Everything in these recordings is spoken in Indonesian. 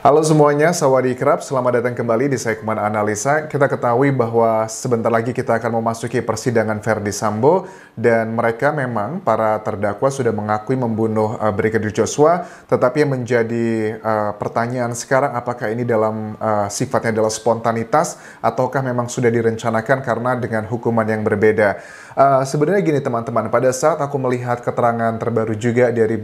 Halo semuanya, Sawadee-krap, selamat datang kembali di segmen Analisa. Kita ketahui bahwa sebentar lagi kita akan memasuki persidangan Verdi Sambo dan mereka memang para terdakwa sudah mengakui membunuh Brigadir Joshua, tetapi yang menjadi pertanyaan sekarang apakah ini dalam sifatnya adalah spontanitas ataukah memang sudah direncanakan karena dengan hukuman yang berbeda. Sebenarnya gini teman-teman, pada saat aku melihat keterangan terbaru juga dari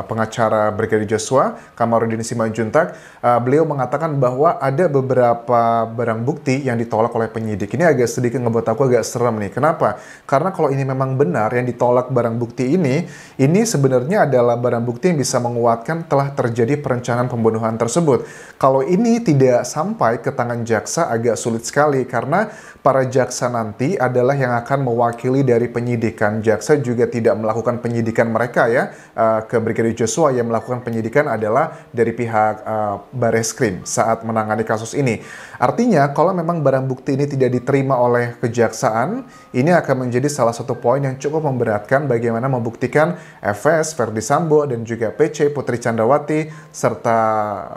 pengacara Brigadir Joshua, Kamarudin Simanjuntak, beliau mengatakan bahwa ada beberapa barang bukti yang ditolak oleh penyidik. Ini agak sedikit ngebuat aku agak serem nih. Kenapa? Karena kalau ini memang benar yang ditolak barang bukti ini sebenarnya adalah barang bukti yang bisa menguatkan telah terjadi perencanaan pembunuhan tersebut. Kalau ini tidak sampai ke tangan jaksa agak sulit sekali karena para jaksa nanti adalah yang akan mewakili dari penyidikan. Jaksa juga tidak melakukan penyidikan mereka ya ke Brigadir Joshua, yang melakukan penyidikan adalah dari pihak Bareskrim saat menangani kasus ini. Artinya kalau memang barang bukti ini tidak diterima oleh kejaksaan, ini akan menjadi salah satu poin yang cukup memberatkan bagaimana membuktikan FS, Verdi Sambo, dan juga PC, Putri Chandrawati, serta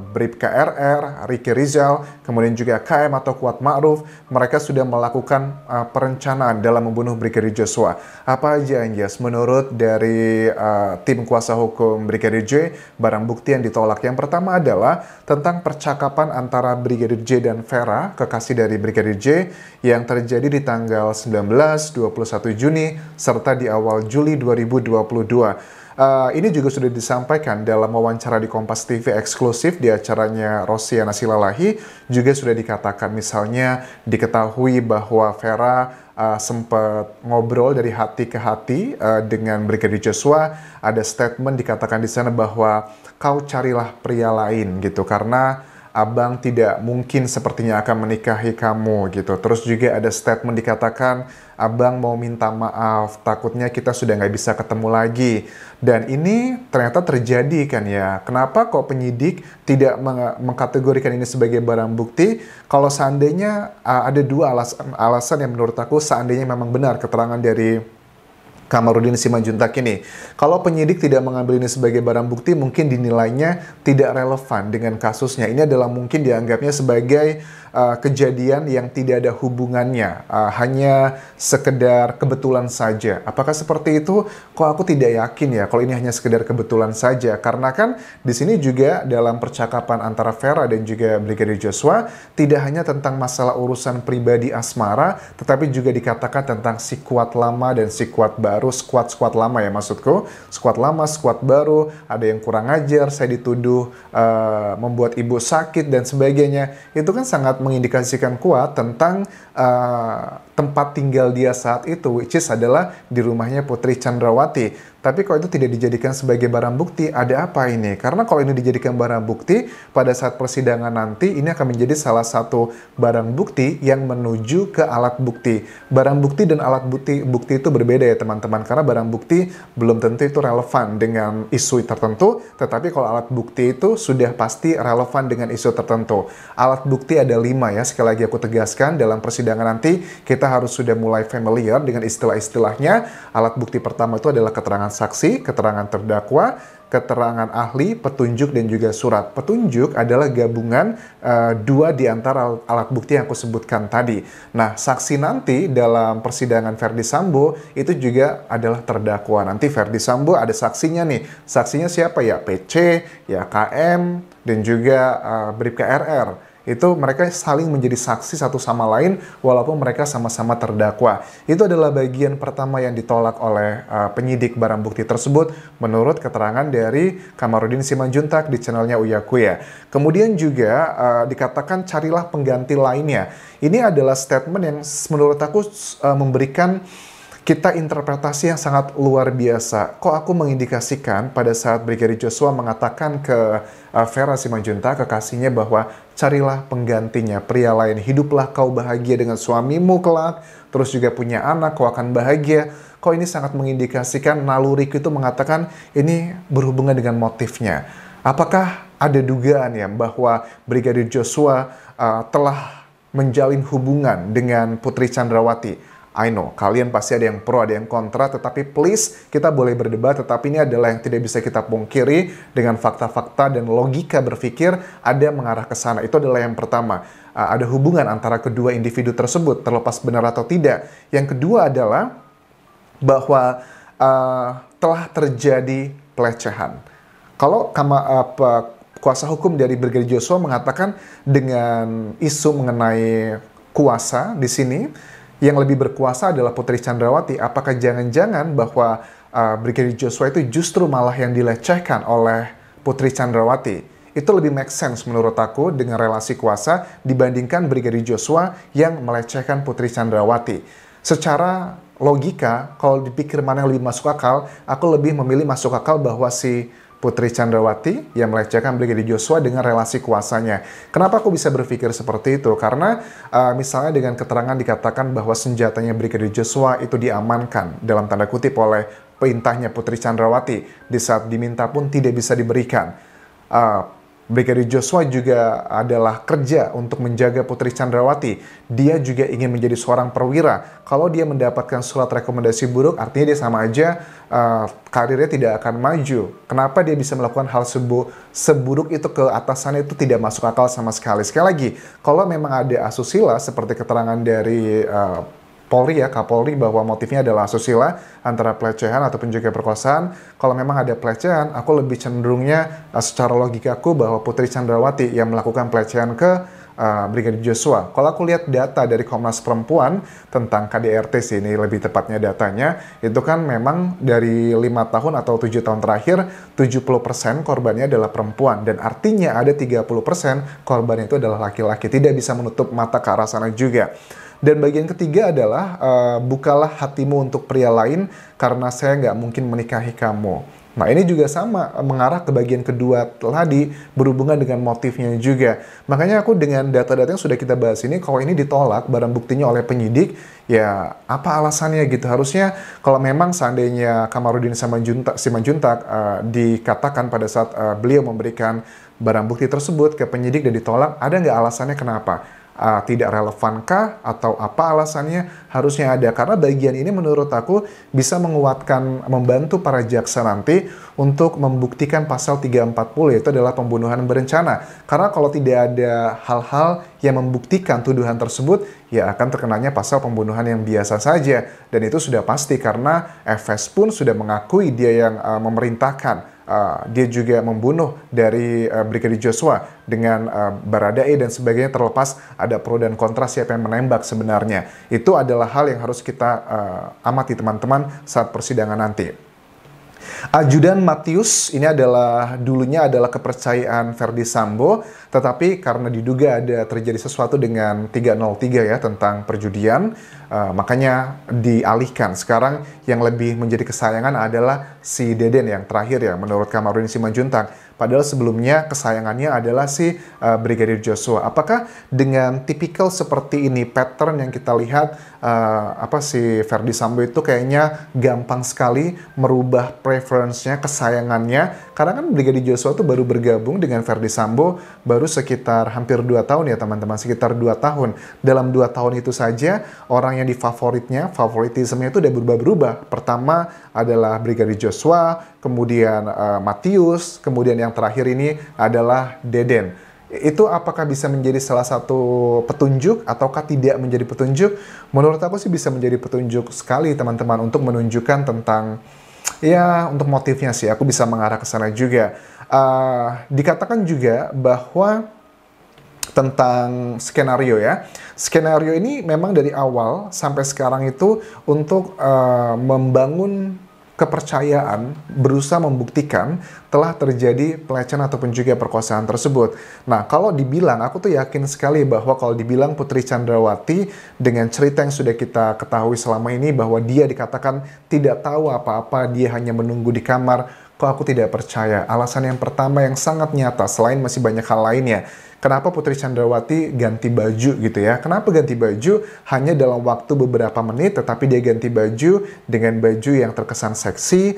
Bribka RR, Ricky Rizal, kemudian juga KM atau Kuat Ma'ruf, mereka sudah melakukan perencanaan dalam membunuh Brigadir Joshua. Apa aja Anjas? Menurut dari tim kuasa hukum Brigadir J, barang bukti yang ditolak yang pertama adalah tentang percakapan antara Brigadir J dan Vera, kekasih dari Brigadir J, yang terjadi di tanggal 19, 21 Juni, serta di awal Juli 2022. Ini juga sudah disampaikan dalam wawancara di Kompas TV eksklusif di acaranya Rosiana Silalahi, juga sudah dikatakan misalnya diketahui bahwa Vera sempat ngobrol dari hati ke hati dengan Brigadir Joshua. Ada statement dikatakan di sana bahwa kau carilah pria lain gitu karena abang tidak mungkin sepertinya akan menikahi kamu gitu. Terus juga ada statement dikatakan abang mau minta maaf, takutnya kita sudah nggak bisa ketemu lagi. Dan ini ternyata terjadi kan ya. Kenapa kok penyidik tidak mengkategorikan ini sebagai barang bukti? Kalau seandainya ada dua alasan yang menurut aku seandainya memang benar keterangan dari Kamarudin Simanjuntak ini. Kalau penyidik tidak mengambil ini sebagai barang bukti, mungkin dinilainya tidak relevan dengan kasusnya. Ini adalah mungkin dianggapnya sebagai kejadian yang tidak ada hubungannya, hanya sekedar kebetulan saja. Apakah seperti itu? Kok aku tidak yakin ya kalau ini hanya sekedar kebetulan saja. Karena kan di sini juga dalam percakapan antara Vera dan juga Brigadir Joshua tidak hanya tentang masalah urusan pribadi asmara, tetapi juga dikatakan tentang si kuat lama dan si kuat baru, squad lama ya maksudku, squad lama, squad baru, ada yang kurang ajar, saya dituduh membuat ibu sakit dan sebagainya. Itu kan sangat mengindikasikan kuat tentang tempat tinggal dia saat itu, which is adalah di rumahnya Putri Chandrawati. Tapi kalau itu tidak dijadikan sebagai barang bukti, ada apa ini? Karena kalau ini dijadikan barang bukti, pada saat persidangan nanti, ini akan menjadi salah satu barang bukti yang menuju ke alat bukti. Barang bukti dan alat bukti itu berbeda ya teman-teman, karena barang bukti belum tentu itu relevan dengan isu tertentu, tetapi kalau alat bukti itu sudah pasti relevan dengan isu tertentu. Alat bukti ada 5 ya, sekali lagi aku tegaskan, dalam persidangan nanti kita harus sudah mulai familiar dengan istilah-istilahnya. Alat bukti pertama itu adalah keterangan saksi, keterangan terdakwa, keterangan ahli, petunjuk, dan juga surat. Petunjuk adalah gabungan dua di antara alat bukti yang aku sebutkan tadi. Nah, saksi nanti dalam persidangan Verdi Sambo itu juga adalah terdakwa. Nanti Verdi Sambo ada saksinya nih. Saksinya siapa ya? PC, ya KM, dan juga Bribka RR. Itu mereka saling menjadi saksi satu sama lain walaupun mereka sama-sama terdakwa. Itu adalah bagian pertama yang ditolak oleh penyidik barang bukti tersebut menurut keterangan dari Kamarudin Simanjuntak di channelnya Uyakuya. Kemudian juga dikatakan carilah pengganti lainnya. Ini adalah statement yang menurut aku memberikan kita interpretasi yang sangat luar biasa. Kok aku mengindikasikan pada saat Brigadir Joshua mengatakan ke Vera Simanjuntak, kekasihnya, bahwa carilah penggantinya, pria lain, hiduplah kau bahagia dengan suamimu kelak, terus juga punya anak, kau akan bahagia. Kok ini sangat mengindikasikan naluriku itu mengatakan ini berhubungan dengan motifnya. Apakah ada dugaan ya bahwa Brigadir Joshua telah menjalin hubungan dengan Putri Chandrawati? I know, kalian pasti ada yang pro, ada yang kontra, tetapi please, kita boleh berdebat, tetapi ini adalah yang tidak bisa kita pungkiri dengan fakta-fakta dan logika berpikir ada mengarah ke sana. Itu adalah yang pertama. Ada hubungan antara kedua individu tersebut, terlepas benar atau tidak. Yang kedua adalah bahwa telah terjadi pelecehan. Kalau kuasa hukum dari Brigadir Joshua mengatakan dengan isu mengenai kuasa di sini, yang lebih berkuasa adalah Putri Chandrawati. Apakah jangan-jangan bahwa Brigadir Joshua itu justru malah yang dilecehkan oleh Putri Chandrawati? Itu lebih make sense menurut aku dengan relasi kuasa dibandingkan Brigadir Joshua yang melecehkan Putri Chandrawati. Secara logika, kalau dipikir mana yang lebih masuk akal, aku lebih memilih masuk akal bahwa si Putri Chandrawati yang melecehkan Brigadir Joshua dengan relasi kuasanya. Kenapa aku bisa berpikir seperti itu? Karena misalnya dengan keterangan dikatakan bahwa senjatanya Brigadir Joshua itu diamankan dalam tanda kutip oleh perintahnya Putri Chandrawati, di saat diminta pun tidak bisa diberikan. Brigadir Joshua juga adalah kerja untuk menjaga Putri Chandrawati. Dia juga ingin menjadi seorang perwira. Kalau dia mendapatkan surat rekomendasi buruk, artinya dia sama aja karirnya tidak akan maju. Kenapa dia bisa melakukan hal seburuk itu ke atasannya, itu tidak masuk akal sama sekali. Sekali lagi, kalau memang ada asusila seperti keterangan dari Polri ya, Kapolri, bahwa motifnya adalah asusila antara pelecehan ataupun juga perkosaan. Kalau memang ada pelecehan, aku lebih cenderungnya secara logikaku bahwa Putri Chandrawati yang melakukan pelecehan ke Brigadir Joshua. Kalau aku lihat data dari Komnas Perempuan tentang KDRT sih, ini lebih tepatnya datanya, itu kan memang dari 5 tahun atau 7 tahun terakhir, 70% korbannya adalah perempuan. Dan artinya ada 30% korbannya itu adalah laki-laki. Tidak bisa menutup mata ke arah sana juga. Dan bagian ketiga adalah bukalah hatimu untuk pria lain karena saya nggak mungkin menikahi kamu. Nah ini juga sama, mengarah ke bagian kedua tadi, berhubungan dengan motifnya juga. Makanya aku dengan data-data yang sudah kita bahas ini, kalau ini ditolak barang buktinya oleh penyidik, ya apa alasannya gitu. Harusnya kalau memang seandainya Kamarudin Simanjuntak dikatakan pada saat beliau memberikan barang bukti tersebut ke penyidik dan ditolak, ada nggak alasannya kenapa? Tidak relevankah atau apa alasannya? Harusnya ada, karena bagian ini menurut aku bisa menguatkan, membantu para jaksa nanti untuk membuktikan pasal 340, yaitu adalah pembunuhan berencana. Karena kalau tidak ada hal-hal yang membuktikan tuduhan tersebut, ya akan terkenanya pasal pembunuhan yang biasa saja. Dan itu sudah pasti karena FS pun sudah mengakui dia yang memerintahkan. Dia juga membunuh dari Brigadir Joshua dengan Baradae dan sebagainya, terlepas ada pro dan kontra siapa yang menembak sebenarnya. Itu adalah hal yang harus kita amati teman-teman saat persidangan nanti. Ajudan Matius ini dulunya adalah kepercayaan Ferdy Sambo, tetapi karena diduga ada terjadi sesuatu dengan 303 ya tentang perjudian, makanya dialihkan. Sekarang yang lebih menjadi kesayangan adalah si Deden yang terakhir ya menurut Kamarudin Simanjuntak. Padahal sebelumnya kesayangannya adalah si Brigadir Joshua. Apakah dengan tipikal seperti ini, pattern yang kita lihat, si Ferdy Sambo itu kayaknya gampang sekali merubah preference-nya, kesayangannya. Karena kan Brigadir Joshua itu baru bergabung dengan Ferdy Sambo baru sekitar hampir 2 tahun ya teman-teman, sekitar 2 tahun. Dalam 2 tahun itu saja, orang yang favoritismenya itu udah berubah-berubah. Pertama adalah Brigadir Joshua, kemudian Matius, kemudian yang terakhir ini adalah Deden. Itu apakah bisa menjadi salah satu petunjuk ataukah tidak menjadi petunjuk? Menurut aku sih bisa menjadi petunjuk sekali teman-teman untuk menunjukkan tentang untuk motifnya sih. Aku bisa mengarah ke sana juga. Dikatakan juga bahwa tentang skenario ya. Skenario ini memang dari awal sampai sekarang itu untuk membangun kepercayaan, berusaha membuktikan telah terjadi pelecehan ataupun juga perkosaan tersebut. Nah, kalau dibilang, aku tuh yakin sekali bahwa kalau dibilang Putri Chandrawati dengan cerita yang sudah kita ketahui selama ini bahwa dia dikatakan tidak tahu apa-apa, dia hanya menunggu di kamar, kok aku tidak percaya. Alasan yang pertama yang sangat nyata, selain masih banyak hal lainnya. Kenapa Putri Chandrawati ganti baju gitu ya? Kenapa ganti baju? Hanya dalam waktu beberapa menit, tetapi dia ganti baju dengan baju yang terkesan seksi,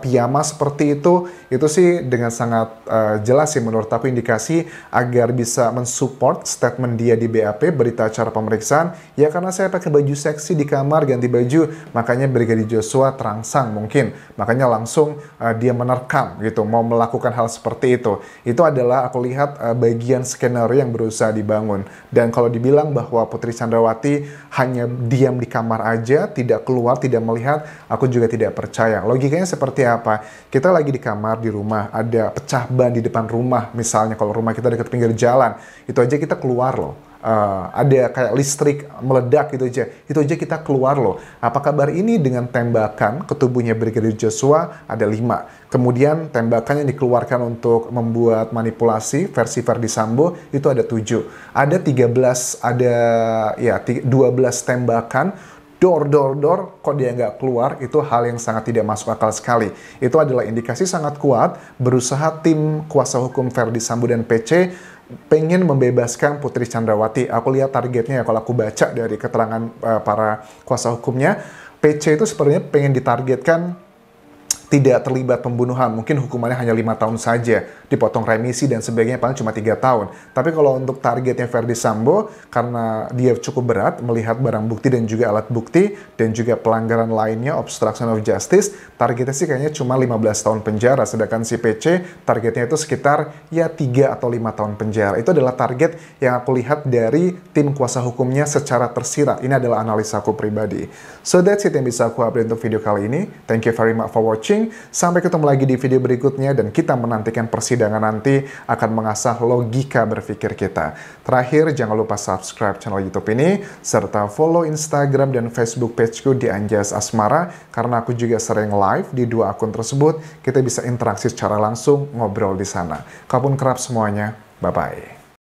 piyama seperti itu sih dengan sangat jelas sih menurut aku indikasi agar bisa mensupport statement dia di BAP, berita acara pemeriksaan. Ya karena saya pakai baju seksi di kamar, ganti baju, makanya Brigadir Joshua terangsang mungkin. Makanya langsung dia menerkam gitu, mau melakukan hal seperti itu. Itu adalah aku lihat bagian skenario yang berusaha dibangun. Dan kalau dibilang bahwa Putri Chandrawati hanya diam di kamar aja, tidak keluar, tidak melihat, aku juga tidak percaya. Logikanya seperti apa? Kita lagi di kamar, di rumah, ada pecah ban di depan rumah, misalnya kalau rumah kita dekat pinggir jalan, itu aja kita keluar loh. Ada kayak listrik meledak gitu aja, itu aja kita keluar loh. Apa kabar ini dengan tembakan ke tubuhnya Brigadir Joshua ada 5. Kemudian tembakan yang dikeluarkan untuk membuat manipulasi versi Verdi Sambo itu ada 7. Ada 13, ada ya 12 tembakan. Dor, kok dia nggak keluar, itu hal yang sangat tidak masuk akal sekali. Itu adalah indikasi sangat kuat, berusaha tim kuasa hukum Verdi Sambo dan PC pengen membebaskan Putri Chandrawati. Aku lihat targetnya ya, kalau aku baca dari keterangan para kuasa hukumnya, PC itu sepertinya pengen ditargetkan tidak terlibat pembunuhan, mungkin hukumannya hanya 5 tahun saja, dipotong remisi dan sebagainya paling cuma 3 tahun. Tapi kalau untuk targetnya Verdi Sambo, karena dia cukup berat melihat barang bukti dan juga alat bukti, dan juga pelanggaran lainnya, obstruction of justice, targetnya sih kayaknya cuma 15 tahun penjara, sedangkan si PC targetnya itu sekitar ya 3 atau 5 tahun penjara. Itu adalah target yang aku lihat dari tim kuasa hukumnya secara tersirat. Ini adalah analisa aku pribadi. So that's it yang bisa aku update untuk video kali ini. Thank you very much for watching. Sampai ketemu lagi di video berikutnya dan kita menantikan persidangan nanti akan mengasah logika berpikir kita. Terakhir, jangan lupa subscribe channel YouTube ini serta follow Instagram dan Facebook pageku di Anjas Asmara karena aku juga sering live di 2 akun tersebut. Kita bisa interaksi secara langsung, ngobrol di sana. Kapun kerap semuanya. Bye-bye.